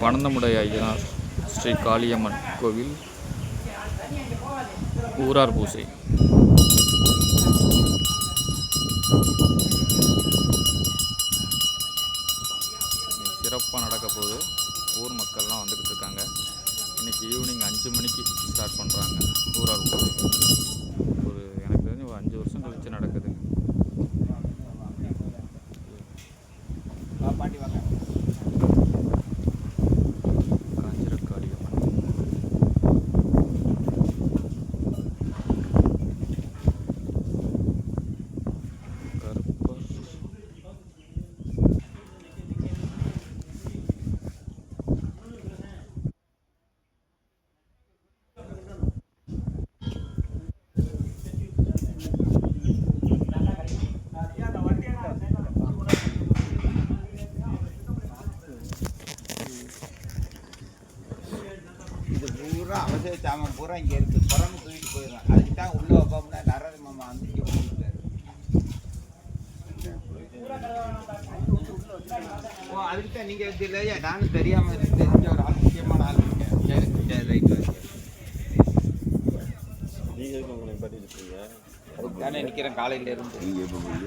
பனந்தமுடை ஐயனார் ஸ்ரீ காளியம்மன் கோவில் ஊரார் பூசை. சிறப்பாக நடக்க போகுது. ஊர் மக்கள்லாம் வந்துக்கிட்டு இருக்காங்க. இன்றைக்கி ஈவினிங் 5 மணிக்கு ஸ்டார்ட் பண்ணுறாங்க ஊரார் பூசை. எனக்கு தெரிஞ்சு ஒரு 5 வருஷம் கழிச்சு நடக்குது. இது பூரா அவசர சாமான் பூரா இங்கே இருக்குது. குரங்கு தூக்கிட்டு போயிடும். அதுக்கு தான் உள்ளே வைப்போம்னா நரது மாமா வந்து இங்கே போயிருக்காரு. ஓ அதுக்கு தான் நீங்கள் வச்சு இல்லையா? நானும் தெரியாமல் தெரிஞ்ச ஒரு ஆள், முக்கியமான ஆள் இருக்கேன். ரைட் வச்சு நீங்கள் உங்களை பண்ணிட்டுருக்கீங்க. அதுக்கு தானே நிற்கிறேன் காலையில் இருந்து. நீங்கள் எப்போ போய்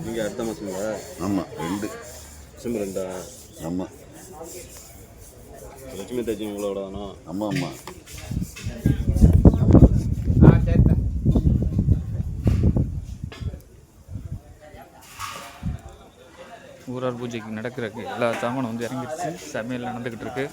நீங்கள் அடுத்த மாதங்களா? ஆமாம் 2 டிசம்பர் 2. ஆமாம். லட்சுமி தேஜி உங்களோட வேணும். ஆமாம் ஆமாம். சேர்த்தேன். ஊரார் பூஜைக்கு நடக்கிறதுக்கு எல்லா சாமானும் வந்து இறங்கிடுச்சு. சமையல் நடந்துக்கிட்டு இருக்கு.